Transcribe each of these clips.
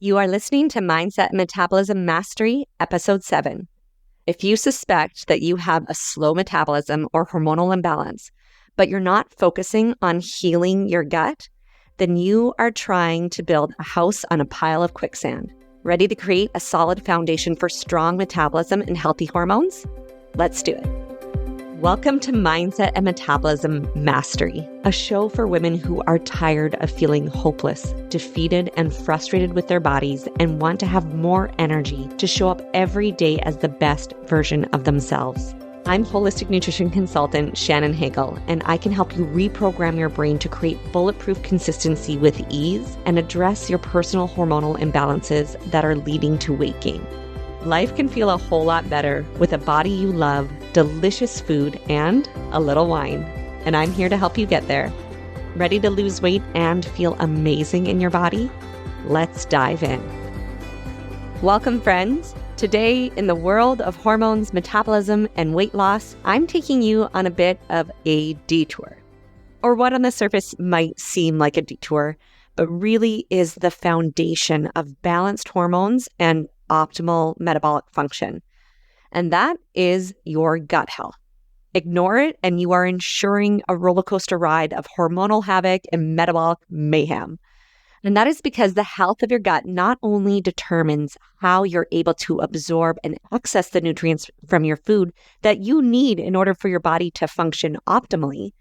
You are listening to Mindset and Metabolism Mastery, Episode 7. If you suspect that you have a slow metabolism or hormonal imbalance, but you're not focusing on healing your gut, then you are trying to build a house on a pile of quicksand. Ready to create a solid foundation for strong metabolism and healthy hormones? Let's do it. Welcome to Mindset and Metabolism Mastery, a show for women who are tired of feeling hopeless, defeated, and frustrated with their bodies and want to have more energy to show up every day as the best version of themselves. I'm holistic nutrition consultant Shannon Hagel, and I can help you reprogram your brain to create bulletproof consistency with ease and address your personal hormonal imbalances that are leading to weight gain. Life can feel a whole lot better with a body you love, delicious food, and a little wine. And I'm here to help you get there. Ready to lose weight and feel amazing in your body? Let's dive in. Welcome, friends. Today, in the world of hormones, metabolism, and weight loss, I'm taking you on a bit of a detour, or what on the surface might seem like a detour, but really is the foundation of balanced hormones and optimal metabolic function. And that is your gut health. Ignore it and you are ensuring a rollercoaster ride of hormonal havoc and metabolic mayhem. And that is because the health of your gut not only determines how you're able to absorb and access the nutrients from your food that you need in order for your body to function optimally,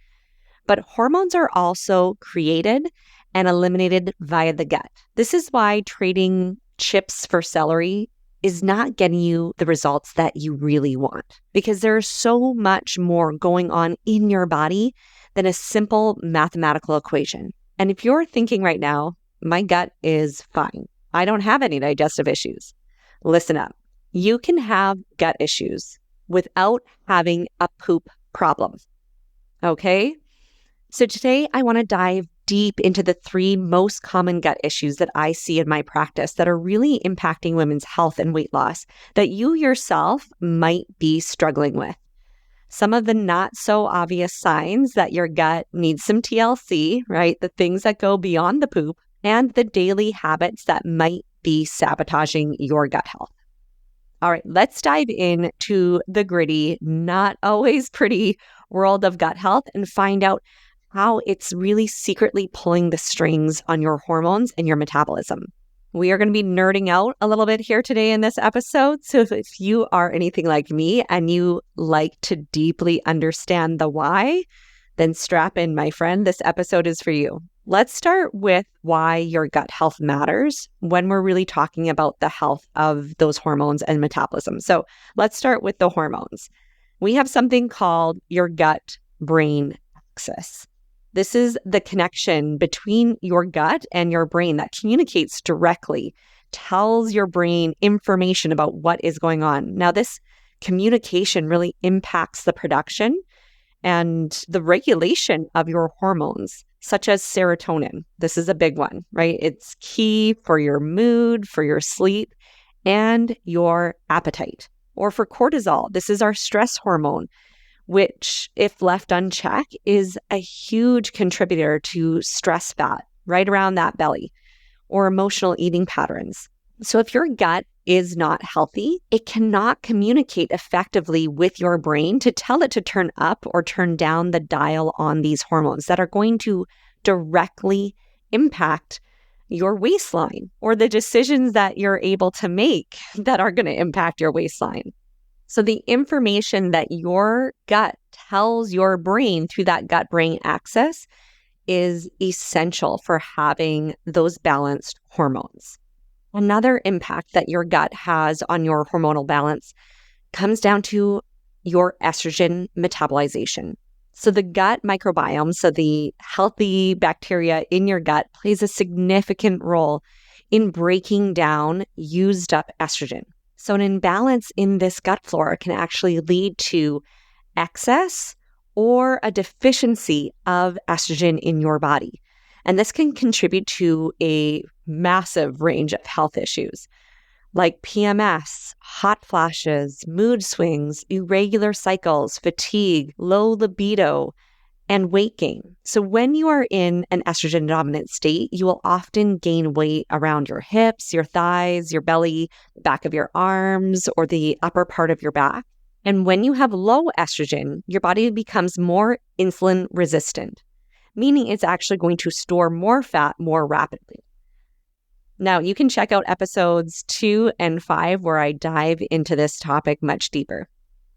but hormones are also created and eliminated via the gut. This is why trading chips for celery is not getting you the results that you really want, because there's so much more going on in your body than a simple mathematical equation. And if you're thinking right now, my gut is fine, I don't have any digestive issues, listen up. You can have gut issues without having a poop problem. Okay? So today I want to dive deep into the 3 most common gut issues that I see in my practice that are really impacting women's health and weight loss that you yourself might be struggling with. Some of the not so obvious signs that your gut needs some TLC, right? The things that go beyond the poop, and the daily habits that might be sabotaging your gut health. All right, let's dive into the gritty, not always pretty world of gut health and find out how it's really secretly pulling the strings on your hormones and your metabolism. We are going to be nerding out a little bit here today in this episode. So if you are anything like me and you like to deeply understand the why, then strap in, my friend. This episode is for you. Let's start with why your gut health matters when we're really talking about the health of those hormones and metabolism. So let's start with the hormones. We have something called your gut-brain axis. This is the connection between your gut and your brain that communicates directly, tells your brain information about what is going on. Now, this communication really impacts the production and the regulation of your hormones, such as serotonin. This is a big one, right? It's key for your mood, for your sleep, and your appetite. Or for cortisol, this is our stress hormone, which, if left unchecked, is a huge contributor to stress fat right around that belly or emotional eating patterns. So if your gut is not healthy, it cannot communicate effectively with your brain to tell it to turn up or turn down the dial on these hormones that are going to directly impact your waistline or the decisions that you're able to make that are going to impact your waistline. So the information that your gut tells your brain through that gut-brain axis is essential for having those balanced hormones. Another impact that your gut has on your hormonal balance comes down to your estrogen metabolization. So the gut microbiome, so the healthy bacteria in your gut, plays a significant role in breaking down used up estrogen. So an imbalance in this gut flora can actually lead to excess or a deficiency of estrogen in your body. And this can contribute to a massive range of health issues like PMS, hot flashes, mood swings, irregular cycles, fatigue, low libido, and weight gain. So when you are in an estrogen dominant state, you will often gain weight around your hips, your thighs, your belly, the back of your arms, or the upper part of your back. And when you have low estrogen, your body becomes more insulin resistant, meaning it's actually going to store more fat more rapidly. Now, you can check out episodes 2 and 5 where I dive into this topic much deeper.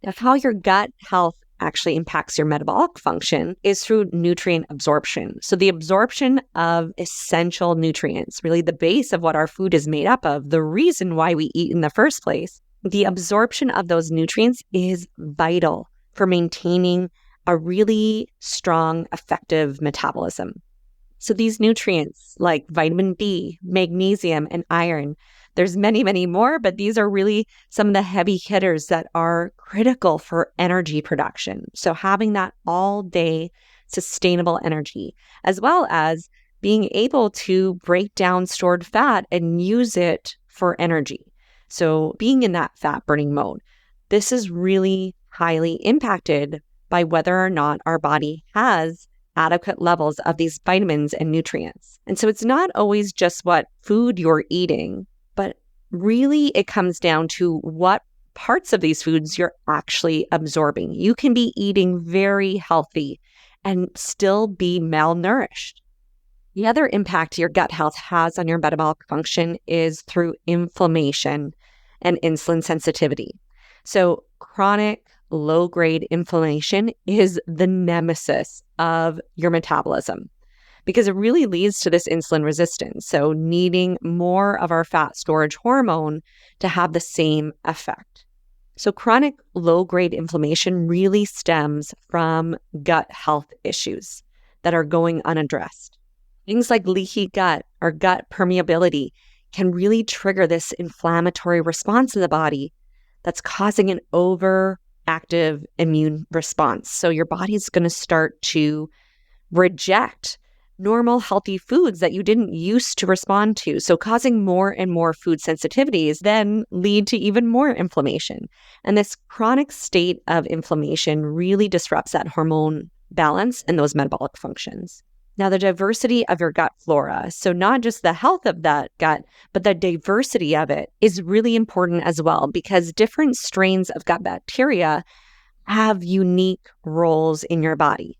Now, how your gut health actually impacts your metabolic function is through nutrient absorption. So the absorption of essential nutrients, really the base of what our food is made up of, the reason why we eat in the first place, the absorption of those nutrients is vital for maintaining a really strong, effective metabolism. So these nutrients like vitamin D, magnesium, and iron, there's many, many more, but these are really some of the heavy hitters that are critical for energy production. So having that all day sustainable energy, as well as being able to break down stored fat and use it for energy. So being in that fat burning mode, this is really highly impacted by whether or not our body has adequate levels of these vitamins and nutrients. And so it's not always just what food you're eating, but really it comes down to what parts of these foods you're actually absorbing. You can be eating very healthy and still be malnourished. The other impact your gut health has on your metabolic function is through inflammation and insulin sensitivity. So chronic low-grade inflammation is the nemesis of your metabolism because it really leads to this insulin resistance. So needing more of our fat storage hormone to have the same effect. So chronic low-grade inflammation really stems from gut health issues that are going unaddressed. Things like leaky gut or gut permeability can really trigger this inflammatory response in the body that's causing an overactive immune response. So your body's going to start to reject normal healthy foods that you didn't used to respond to. So causing more and more food sensitivities then lead to even more inflammation. And this chronic state of inflammation really disrupts that hormone balance and those metabolic functions. Now, the diversity of your gut flora, so not just the health of that gut, but the diversity of it is really important as well because different strains of gut bacteria have unique roles in your body.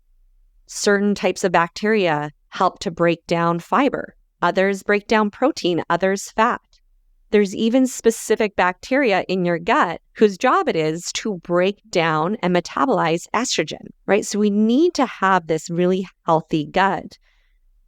Certain types of bacteria help to break down fiber. Others break down protein, others fat. There's even specific bacteria in your gut whose job it is to break down and metabolize estrogen, right? So we need to have this really healthy gut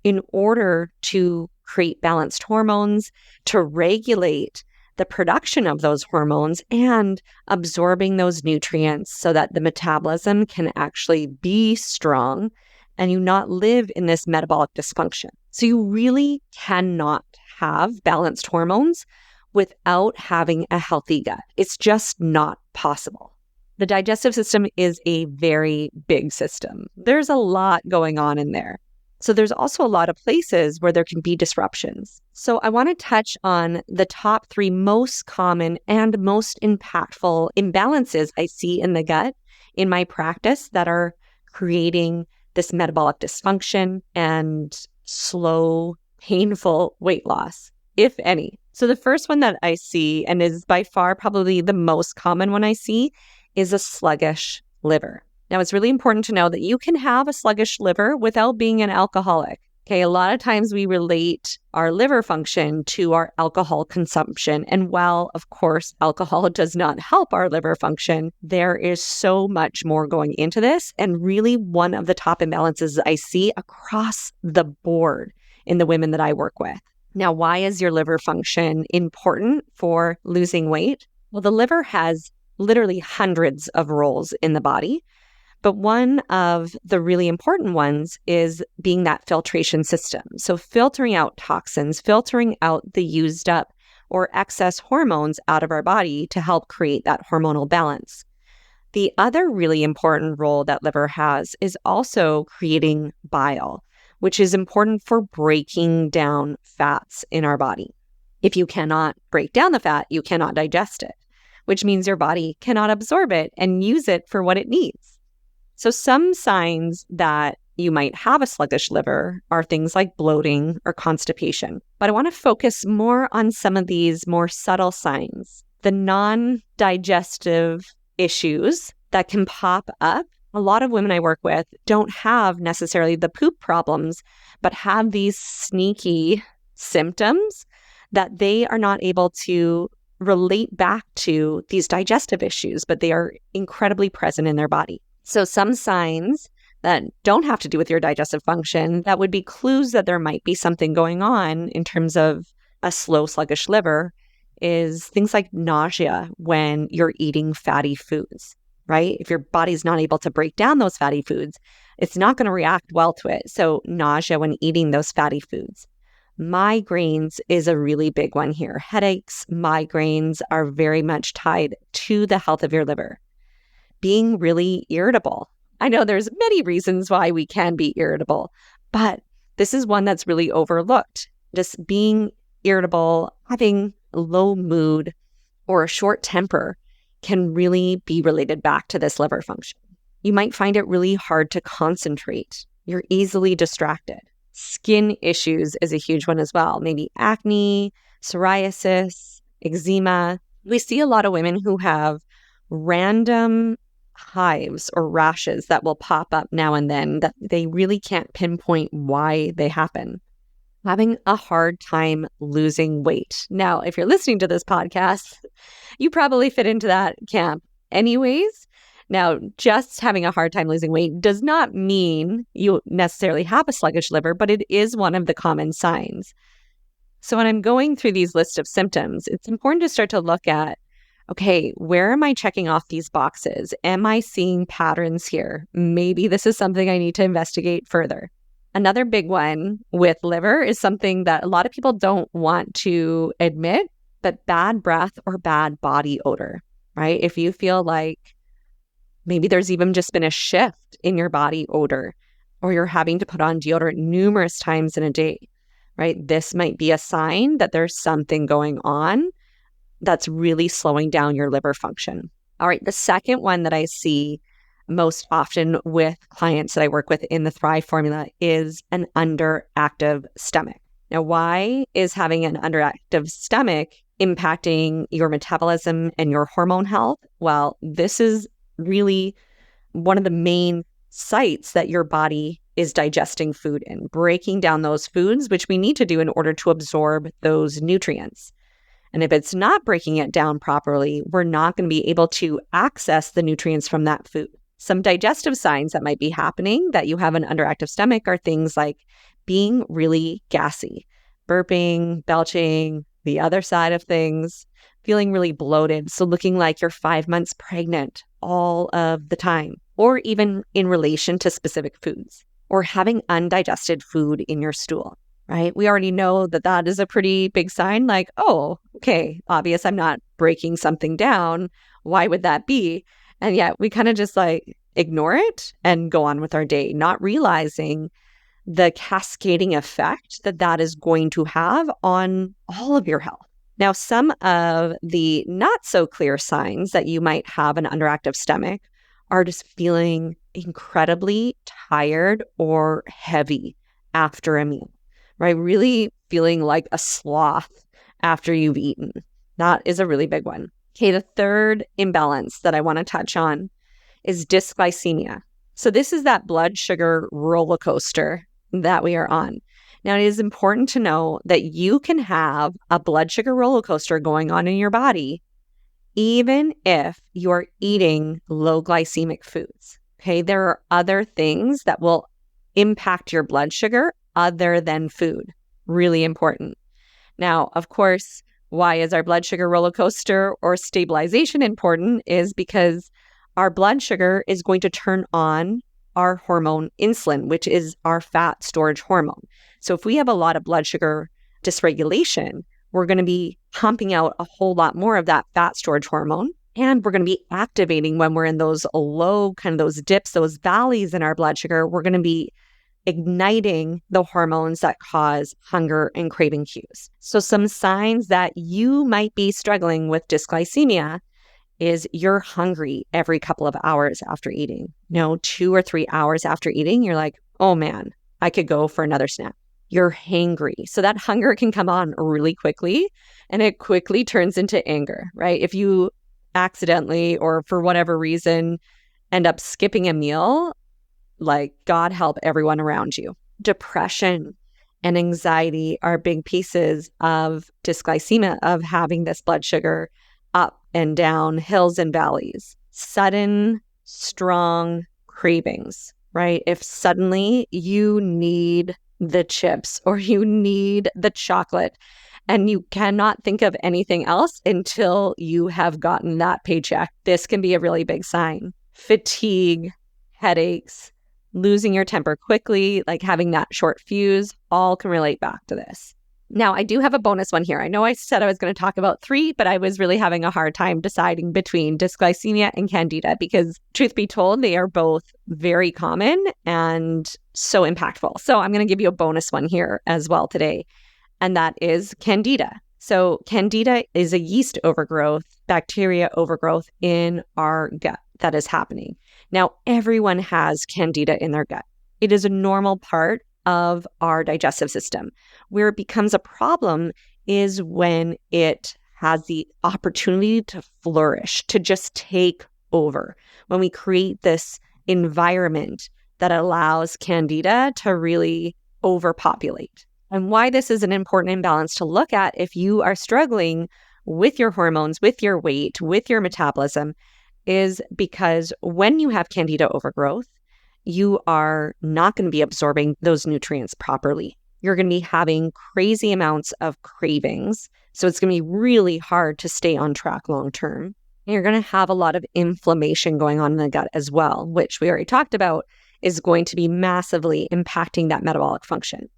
in order to create balanced hormones, to regulate the production of those hormones and absorbing those nutrients so that the metabolism can actually be strong and you not live in this metabolic dysfunction. So you really cannot have balanced hormones without having a healthy gut. It's just not possible. The digestive system is a very big system. There's a lot going on in there. So there's also a lot of places where there can be disruptions. So I want to touch on the top 3 most common and most impactful imbalances I see in the gut in my practice that are creating this metabolic dysfunction and slow, painful weight loss, if any. So the first one that I see, and is by far probably the most common one I see, is a sluggish liver. Now, it's really important to know that you can have a sluggish liver without being an alcoholic. Okay, a lot of times we relate our liver function to our alcohol consumption. And while, of course, alcohol does not help our liver function, there is so much more going into this. And really one of the top imbalances I see across the board in the women that I work with. Now, why is your liver function important for losing weight? Well, the liver has literally hundreds of roles in the body. But one of the really important ones is being that filtration system. So filtering out toxins, filtering out the used up or excess hormones out of our body to help create that hormonal balance. The other really important role that liver has is also creating bile, which is important for breaking down fats in our body. If you cannot break down the fat, you cannot digest it, which means your body cannot absorb it and use it for what it needs. So some signs that you might have a sluggish liver are things like bloating or constipation. But I want to focus more on some of these more subtle signs, the non-digestive issues that can pop up. A lot of women I work with don't have necessarily the poop problems, but have these sneaky symptoms that they are not able to relate back to these digestive issues, but they are incredibly present in their body. So some signs that don't have to do with your digestive function, that would be clues that there might be something going on in terms of a slow, sluggish liver, is things like nausea when you're eating fatty foods, right? If your body's not able to break down those fatty foods, it's not going to react well to it. So nausea when eating those fatty foods. Migraines is a really big one here. Headaches, migraines are very much tied to the health of your liver. Being really irritable. I know there's many reasons why we can be irritable, but this is one that's really overlooked. Just being irritable, having low mood or a short temper can really be related back to this liver function. You might find it really hard to concentrate. You're easily distracted. Skin issues is a huge one as well. Maybe acne, psoriasis, eczema. We see a lot of women who have random hives or rashes that will pop up now and then that they really can't pinpoint why they happen. Having a hard time losing weight. Now, if you're listening to this podcast, you probably fit into that camp anyways. Now, just having a hard time losing weight does not mean you necessarily have a sluggish liver, but it is one of the common signs. So when I'm going through these lists of symptoms, it's important to start to look at, okay, where am I checking off these boxes? Am I seeing patterns here? Maybe this is something I need to investigate further. Another big one with liver is something that a lot of people don't want to admit, but bad breath or bad body odor, right? If you feel like maybe there's even just been a shift in your body odor, or you're having to put on deodorant numerous times in a day, right? This might be a sign that there's something going on that's really slowing down your liver function. All right, the second one that I see most often with clients that I work with in the Thrive formula is an underactive stomach. Now, why is having an underactive stomach impacting your metabolism and your hormone health? Well, this is really one of the main sites that your body is digesting food in, breaking down those foods, which we need to do in order to absorb those nutrients. And if it's not breaking it down properly, we're not going to be able to access the nutrients from that food. Some digestive signs that might be happening that you have an underactive stomach are things like being really gassy, burping, belching, the other side of things, feeling really bloated, so looking like you're 5 months pregnant all of the time, or even in relation to specific foods, or having undigested food in your stool, right? We already know that that is a pretty big sign, like, oh, okay, obvious I'm not breaking something down. Why would that be? And yet we kind of just like ignore it and go on with our day, not realizing the cascading effect that that is going to have on all of your health. Now, some of the not so clear signs that you might have an underactive stomach are just feeling incredibly tired or heavy after a meal, right? Really feeling like a sloth after you've eaten. That is a really big one. Okay, the third imbalance that I want to touch on is dysglycemia. So this is that blood sugar roller coaster that we are on. Now, it is important to know that you can have a blood sugar roller coaster going on in your body, even if you're eating low glycemic foods. Okay, there are other things that will impact your blood sugar other than food. Really important. Now, of course, why is our blood sugar roller coaster or stabilization important is because our blood sugar is going to turn on our hormone insulin, which is our fat storage hormone. So if we have a lot of blood sugar dysregulation, we're going to be pumping out a whole lot more of that fat storage hormone. And we're going to be activating when we're in those low, kind of those dips, those valleys in our blood sugar, we're going to be igniting the hormones that cause hunger and craving cues. So some signs that you might be struggling with dysglycemia is you're hungry every couple of hours after eating. 2 or 3 hours after eating, you're like, oh man, I could go for another snack. You're hangry. So that hunger can come on really quickly and it quickly turns into anger, right? If you accidentally or for whatever reason end up skipping a meal, like God help everyone around you. Depression and anxiety are big pieces of dysglycemia, of having this blood sugar up and down, hills and valleys. Sudden, strong cravings, right? If suddenly you need the chips or you need the chocolate and you cannot think of anything else until you have gotten that paycheck, this can be a really big sign. Fatigue, headaches, losing your temper quickly, like having that short fuse, all can relate back to this. Now, I do have a bonus one here. I know I said I was going to talk about 3, but I was really having a hard time deciding between dysglycemia and candida because, truth be told, they are both very common and so impactful. So I'm going to give you a bonus one here as well today, and that is candida. So candida is a yeast overgrowth, bacteria overgrowth in our gut that is happening. Now, everyone has candida in their gut. It is a normal part of our digestive system. Where it becomes a problem is when it has the opportunity to flourish, to just take over. When we create this environment that allows candida to really overpopulate. And why this is an important imbalance to look at if you are struggling with your hormones, with your weight, with your metabolism, is because when you have candida overgrowth, you are not going to be absorbing those nutrients properly. You're going to be having crazy amounts of cravings. So it's going to be really hard to stay on track long term. And you're going to have a lot of inflammation going on in the gut as well, which we already talked about is going to be massively impacting that metabolic function.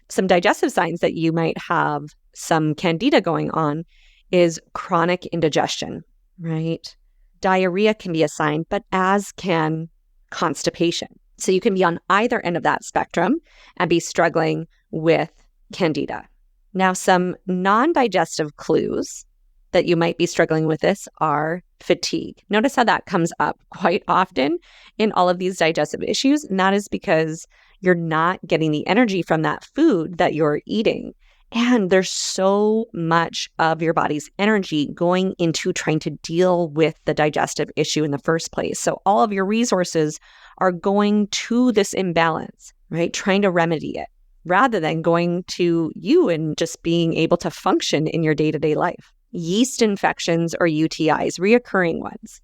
Some digestive signs that you might have some candida going on is chronic indigestion, right? Diarrhea can be a sign, but as can constipation. So you can be on either end of that spectrum and be struggling with candida. Now, some non-digestive clues that you might be struggling with this are fatigue. Notice how that comes up quite often in all of these digestive issues, and that is because you're not getting the energy from that food that you're eating. And there's so much of your body's energy going into trying to deal with the digestive issue in the first place. So all of your resources are going to this imbalance, right? Trying to remedy it rather than going to you and just being able to function in your day-to-day life. Yeast infections or UTIs, reoccurring ones,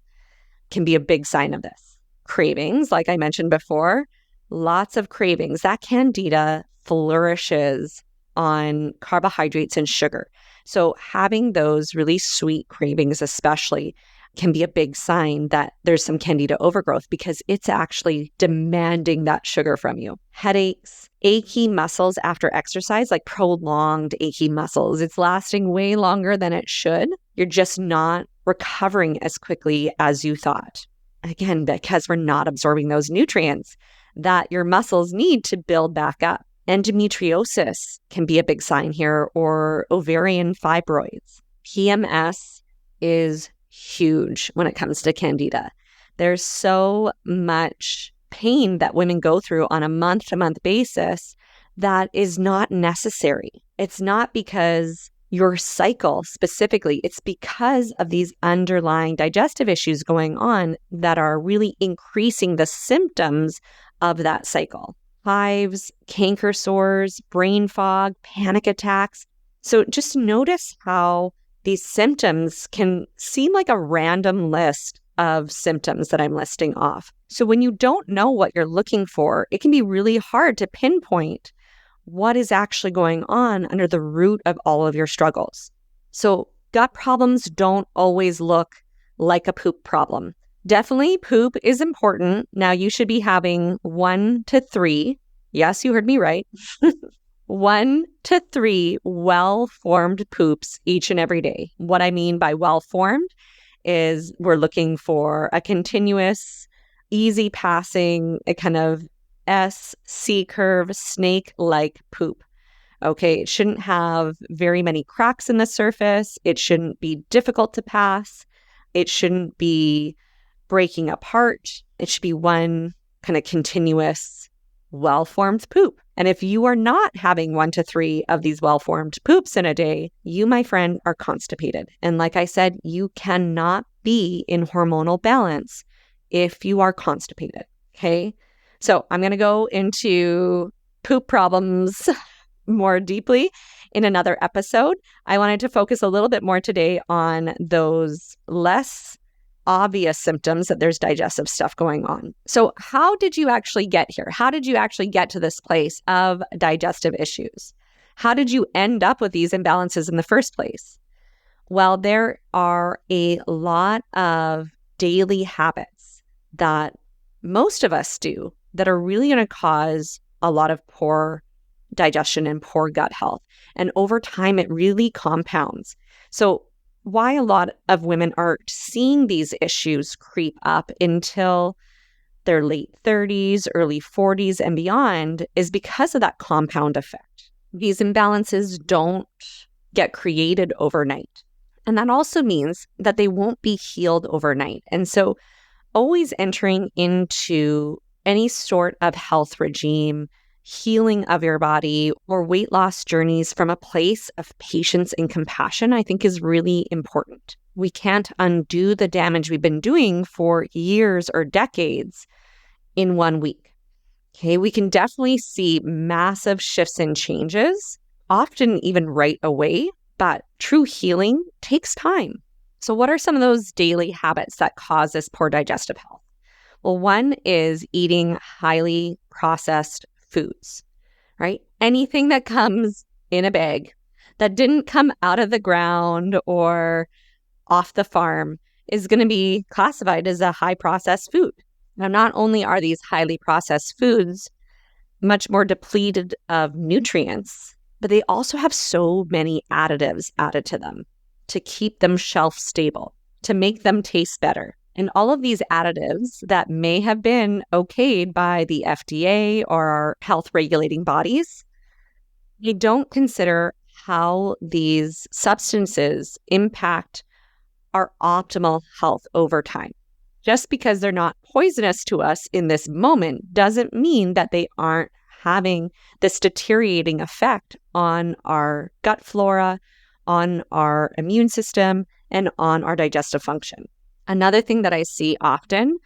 can be a big sign of this. Cravings, like I mentioned before, lots of cravings. That candida flourishes on carbohydrates and sugar. So having those really sweet cravings especially can be a big sign that there's some candida overgrowth because it's actually demanding that sugar from you. Headaches, achy muscles after exercise, like prolonged achy muscles. It's lasting way longer than it should. You're just not recovering as quickly as you thought. Again, because we're not absorbing those nutrients that your muscles need to build back up. Endometriosis can be a big sign here, or ovarian fibroids. PMS is huge when it comes to candida. There's so much pain that women go through on a month-to-month basis that is not necessary. It's not because your cycle specifically, it's because of these underlying digestive issues going on that are really increasing the symptoms of that cycle. Hives, canker sores, brain fog, panic attacks. So just notice how these symptoms can seem like a random list of symptoms that I'm listing off. So when you don't know what you're looking for, it can be really hard to pinpoint what is actually going on under the root of all of your struggles. So gut problems don't always look like a poop problem. Definitely poop is important. Now you should be having 1 to 3. Yes, you heard me right. 1 to 3 well-formed poops each and every day. What I mean by well-formed is we're looking for a continuous, easy passing, a kind of S-C curve, snake-like poop. Okay, it shouldn't have very many cracks in the surface. It shouldn't be difficult to pass. It shouldn't be breaking apart. It should be one kind of continuous well-formed poop. And if you are not having 1 to 3 of these well-formed poops in a day, you, my friend, are constipated. And like I said, you cannot be in hormonal balance if you are constipated, okay? So I'm going to go into poop problems more deeply in another episode. I wanted to focus a little bit more today on those less obvious symptoms that there's digestive stuff going on. So how did you actually get here? How did you actually get to this place of digestive issues? How did you end up with these imbalances in the first place? Well, there are a lot of daily habits that most of us do that are really going to cause a lot of poor digestion and poor gut health. And over time, it really compounds. So why a lot of women aren't seeing these issues creep up until their late 30s, early 40s, and beyond is because of that compound effect. These imbalances don't get created overnight. And that also means that they won't be healed overnight. And so always entering into any sort of health regime, healing of your body, or weight loss journeys from a place of patience and compassion, I think is really important. We can't undo the damage we've been doing for years or decades in 1 week. Okay, we can definitely see massive shifts and changes, often even right away, but true healing takes time. So what are some of those daily habits that cause this poor digestive health? Well, one is eating highly processed foods, right? Anything that comes in a bag that didn't come out of the ground or off the farm is going to be classified as a high processed food. Now, not only are these highly processed foods much more depleted of nutrients, but they also have so many additives added to them to keep them shelf stable, to make them taste better. And all of these additives that may have been okayed by the FDA or our health regulating bodies, they don't consider how these substances impact our optimal health over time. Just because they're not poisonous to us in this moment doesn't mean that they aren't having this deteriorating effect on our gut flora, on our immune system, and on our digestive function. Another thing that I see often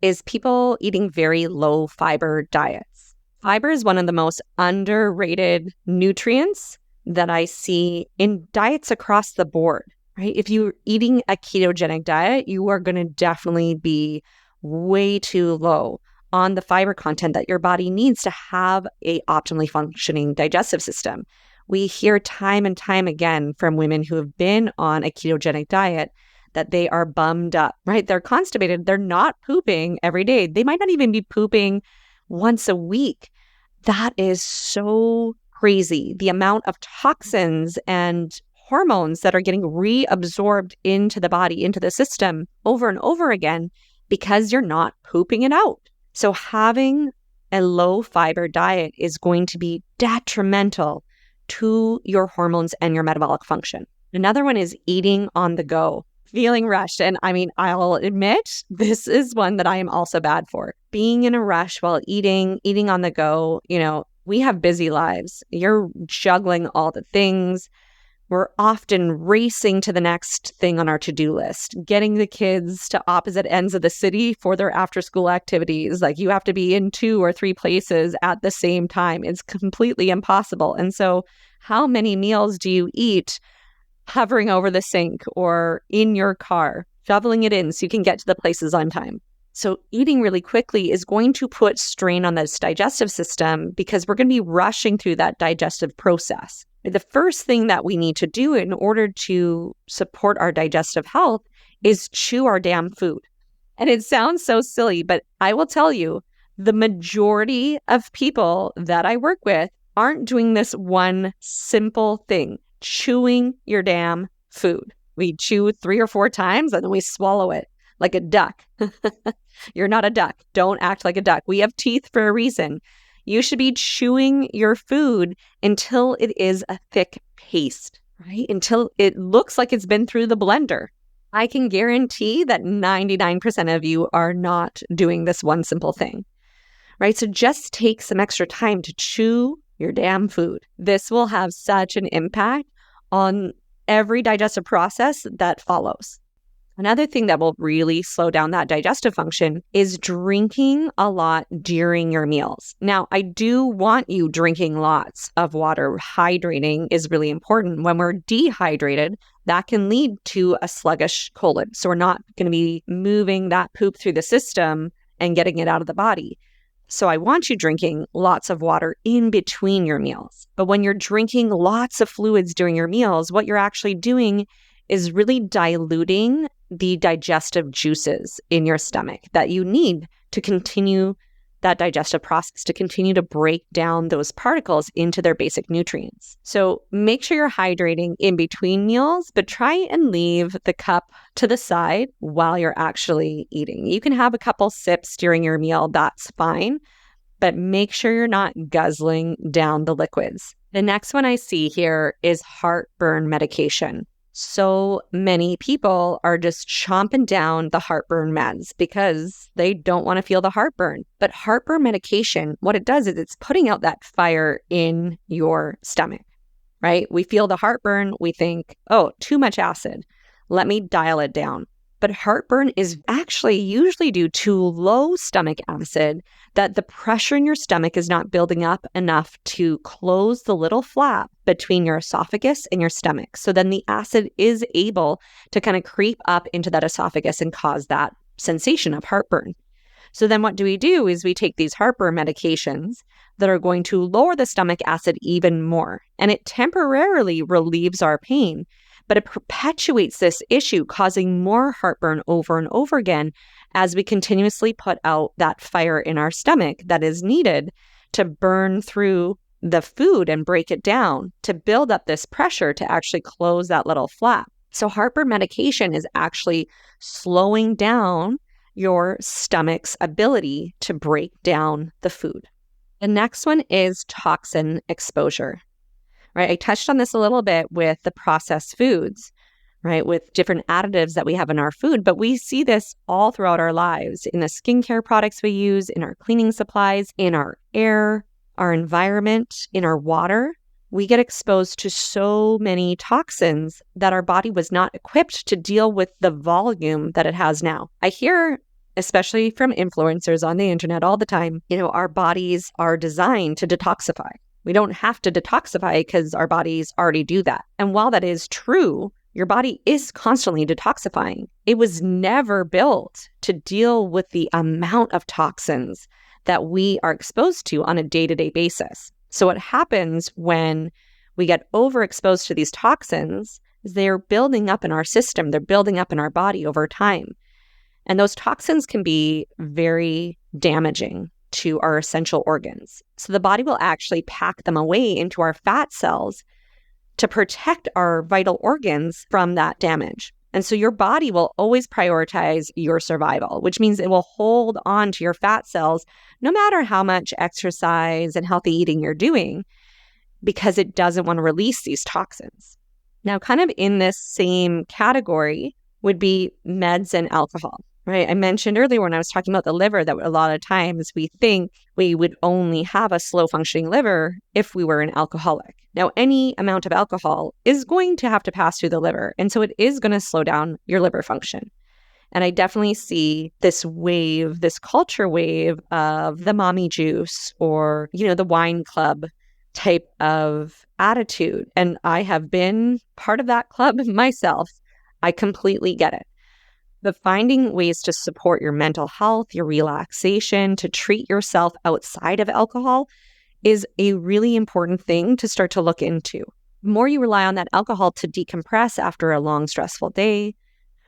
is people eating very low fiber diets. Fiber is one of the most underrated nutrients that I see in diets across the board, right? If you're eating a ketogenic diet, you are going to definitely be way too low on the fiber content that your body needs to have a optimally functioning digestive system. We hear time and time again from women who have been on a ketogenic diet that they are bummed up, right? They're constipated. They're not pooping every day. They might not even be pooping once a week. That is so crazy. The amount of toxins and hormones that are getting reabsorbed into the body, into the system over and over again because you're not pooping it out. So having a low fiber diet is going to be detrimental to your hormones and your metabolic function. Another one is eating on the go. Feeling rushed. And I mean, I'll admit, this is one that I am also bad for. Being in a rush while eating on the go. We have busy lives. You're juggling all the things. We're often racing to the next thing on our to-do list, getting the kids to opposite ends of the city for their after-school activities. Like you have to be in 2 or 3 places at the same time. It's completely impossible. And so how many meals do you eat hovering over the sink or in your car, shoveling it in so you can get to the places on time? So eating really quickly is going to put strain on this digestive system because we're going to be rushing through that digestive process. The first thing that we need to do in order to support our digestive health is chew our damn food. And it sounds so silly, but I will tell you, the majority of people that I work with aren't doing this one simple thing, chewing your damn food. We chew 3 or 4 times and then we swallow it like a duck. You're not a duck. Don't act like a duck. We have teeth for a reason. You should be chewing your food until it is a thick paste, right? Until it looks like it's been through the blender. I can guarantee that 99% of you are not doing this one simple thing, right? So just take some extra time to chew your damn food. This will have such an impact on every digestive process that follows. Another thing that will really slow down that digestive function is drinking a lot during your meals. Now, I do want you drinking lots of water. Hydrating is really important. When we're dehydrated, that can lead to a sluggish colon. So we're not going to be moving that poop through the system and getting it out of the body. So I want you drinking lots of water in between your meals. But when you're drinking lots of fluids during your meals, what you're actually doing is really diluting the digestive juices in your stomach that you need to continue that digestive process, to continue to break down those particles into their basic nutrients. So make sure you're hydrating in between meals, but try and leave the cup to the side while you're actually eating. You can have a couple sips during your meal, that's fine, but make sure you're not guzzling down the liquids. The next one I see here is heartburn medication. So many people are just chomping down the heartburn meds because they don't want to feel the heartburn. But heartburn medication, what it does is it's putting out that fire in your stomach, right? We feel the heartburn, we think, oh, too much acid. Let me dial it down. But heartburn is actually usually due to low stomach acid, that the pressure in your stomach is not building up enough to close the little flap between your esophagus and your stomach. So then the acid is able to kind of creep up into that esophagus and cause that sensation of heartburn. So then what do? Is we take these heartburn medications that are going to lower the stomach acid even more, and it temporarily relieves our pain. But it perpetuates this issue, causing more heartburn over and over again as we continuously put out that fire in our stomach that is needed to burn through the food and break it down to build up this pressure to actually close that little flap. So heartburn medication is actually slowing down your stomach's ability to break down the food. The next one is toxin exposure. Right? I touched on this a little bit with the processed foods, right? With different additives that we have in our food, but we see this all throughout our lives in the skincare products we use, in our cleaning supplies, in our air, our environment, in our water. We get exposed to so many toxins that our body was not equipped to deal with the volume that it has now. I hear, especially from influencers on the internet all the time, our bodies are designed to detoxify. We don't have to detoxify because our bodies already do that. And while that is true, your body is constantly detoxifying. It was never built to deal with the amount of toxins that we are exposed to on a day-to-day basis. So what happens when we get overexposed to these toxins is they're building up in our system. They're building up in our body over time. And those toxins can be very damaging to our essential organs. So the body will actually pack them away into our fat cells to protect our vital organs from that damage. And so your body will always prioritize your survival, which means it will hold on to your fat cells no matter how much exercise and healthy eating you're doing, because it doesn't want to release these toxins. Now, kind of in this same category would be meds and alcohol. Right. I mentioned earlier when I was talking about the liver that a lot of times we think we would only have a slow functioning liver if we were an alcoholic. Now, any amount of alcohol is going to have to pass through the liver. And so it is going to slow down your liver function. And I definitely see this wave, this culture wave of the mommy juice or, the wine club type of attitude. And I have been part of that club myself. I completely get it. But finding ways to support your mental health, your relaxation, to treat yourself outside of alcohol is a really important thing to start to look into. The more you rely on that alcohol to decompress after a long, stressful day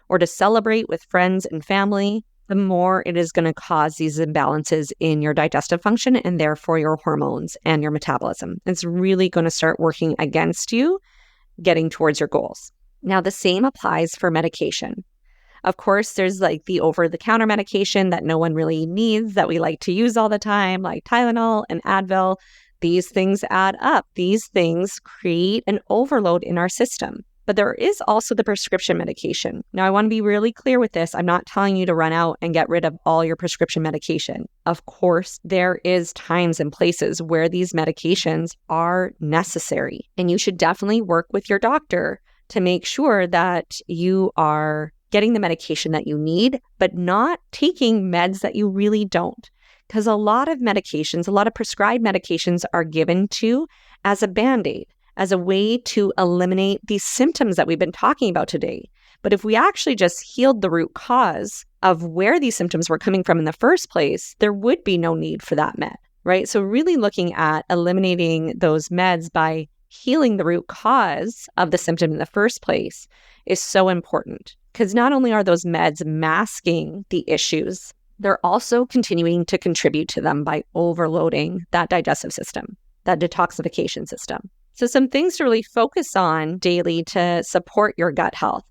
or to celebrate with friends and family, the more it is going to cause these imbalances in your digestive function and therefore your hormones and your metabolism. It's really going to start working against you getting towards your goals. Now, the same applies for medication. Of course, there's like the over-the-counter medication that no one really needs that we like to use all the time, like Tylenol and Advil. These things add up. These things create an overload in our system. But there is also the prescription medication. Now, I want to be really clear with this. I'm not telling you to run out and get rid of all your prescription medication. Of course, there is times and places where these medications are necessary, and you should definitely work with your doctor to make sure that you are getting the medication that you need, but not taking meds that you really don't. Because a lot of medications, a lot of prescribed medications are given to as a Band-Aid, as a way to eliminate these symptoms that we've been talking about today. But if we actually just healed the root cause of where these symptoms were coming from in the first place, there would be no need for that med, right? So really looking at eliminating those meds by healing the root cause of the symptom in the first place is so important. Because not only are those meds masking the issues, they're also continuing to contribute to them by overloading that digestive system, that detoxification system. So some things to really focus on daily to support your gut health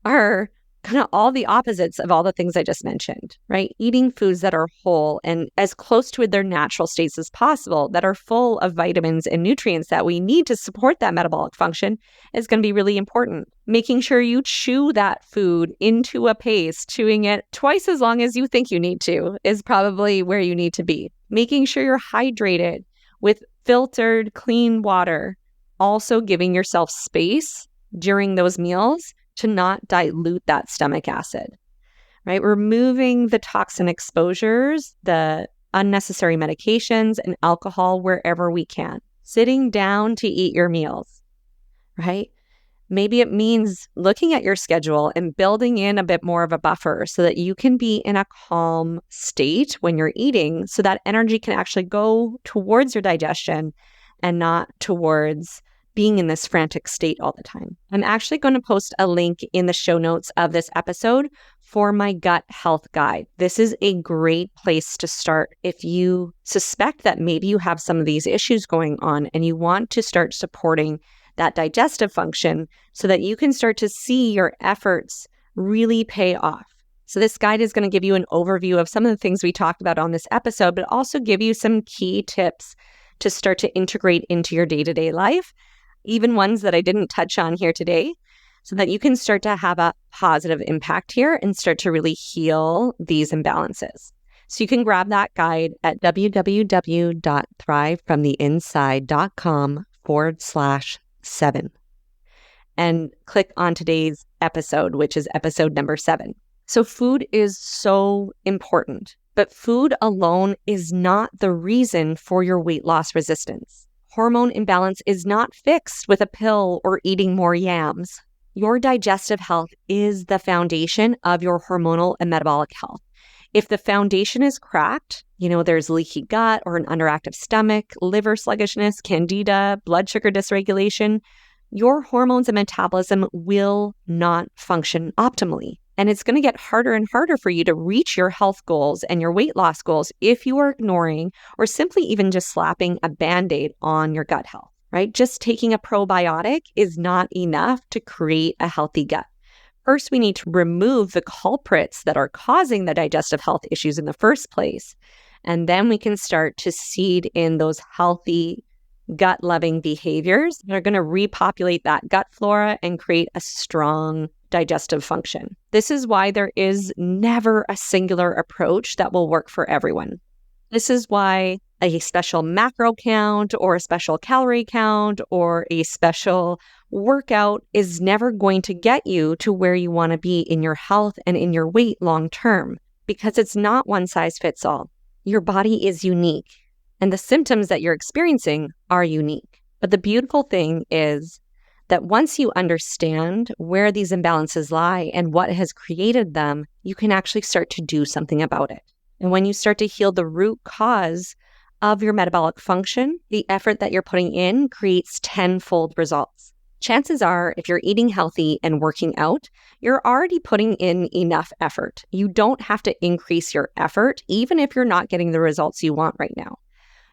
are kind of all the opposites of all the things I just mentioned, right? Eating foods that are whole and as close to their natural states as possible, that are full of vitamins and nutrients that we need to support that metabolic function is going to be really important. Making sure you chew that food into a paste, chewing it twice as long as you think you need to is probably where you need to be. Making sure you're hydrated with filtered, clean water. Also giving yourself space during those meals to not dilute that stomach acid, right? Removing the toxin exposures, the unnecessary medications and alcohol wherever we can. Sitting down to eat your meals, right? Maybe it means looking at your schedule and building in a bit more of a buffer so that you can be in a calm state when you're eating so that energy can actually go towards your digestion and not towards being in this frantic state all the time. I'm actually going to post a link in the show notes of this episode for my gut health guide. This is a great place to start if you suspect that maybe you have some of these issues going on and you want to start supporting that digestive function so that you can start to see your efforts really pay off. So this guide is going to give you an overview of some of the things we talked about on this episode, but also give you some key tips to start to integrate into your day-to-day life, even ones that I didn't touch on here today, so that you can start to have a positive impact here and start to really heal these imbalances. So you can grab that guide at www.thrivefromtheinside.com/7 and click on today's episode, which is episode number 7. So food is so important, but food alone is not the reason for your weight loss resistance. Hormone imbalance is not fixed with a pill or eating more yams. Your digestive health is the foundation of your hormonal and metabolic health. If the foundation is cracked, there's leaky gut or an underactive stomach, liver sluggishness, candida, blood sugar dysregulation, your hormones and metabolism will not function optimally. And it's going to get harder and harder for you to reach your health goals and your weight loss goals if you are ignoring or simply even just slapping a Band-Aid on your gut health, right? Just taking a probiotic is not enough to create a healthy gut. First, we need to remove the culprits that are causing the digestive health issues in the first place. And then we can start to seed in those healthy gut-loving behaviors that are going to repopulate that gut flora and create a strong digestive function. This is why there is never a singular approach that will work for everyone. This is why a special macro count or a special calorie count or a special workout is never going to get you to where you want to be in your health and in your weight long term, because it's not one size fits all. Your body is unique and the symptoms that you're experiencing are unique. But the beautiful thing is that once you understand where these imbalances lie and what has created them, you can actually start to do something about it. And when you start to heal the root cause of your metabolic function, the effort that you're putting in creates tenfold results. Chances are, if you're eating healthy and working out, you're already putting in enough effort. You don't have to increase your effort, even if you're not getting the results you want right now.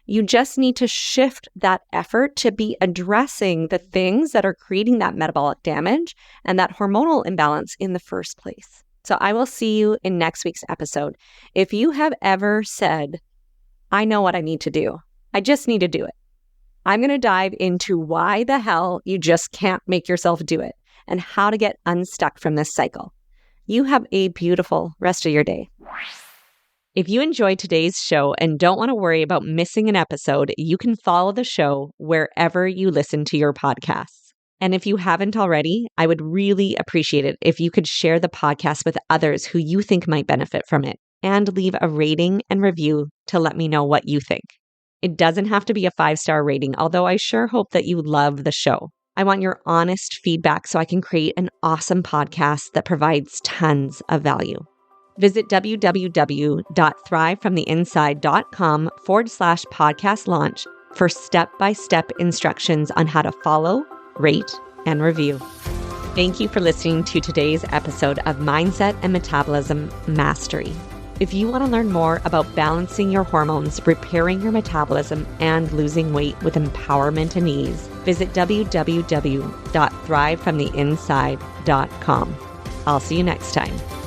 You just need to shift that effort to be addressing the things that are creating that metabolic damage and that hormonal imbalance in the first place. So I will see you in next week's episode. If you have ever said, I know what I need to do, I just need to do it, I'm going to dive into why the hell you just can't make yourself do it and how to get unstuck from this cycle. You have a beautiful rest of your day. If you enjoyed today's show and don't want to worry about missing an episode, you can follow the show wherever you listen to your podcasts. And if you haven't already, I would really appreciate it if you could share the podcast with others who you think might benefit from it, and leave a rating and review to let me know what you think. It doesn't have to be a 5-star rating, although I sure hope that you love the show. I want your honest feedback so I can create an awesome podcast that provides tons of value. Visit www.thrivefromtheinside.com/podcast launch for step-by-step instructions on how to follow, rate, and review. Thank you for listening to today's episode of Mindset and Metabolism Mastery. If you want to learn more about balancing your hormones, repairing your metabolism, and losing weight with empowerment and ease, visit www.thrivefromtheinside.com. I'll see you next time.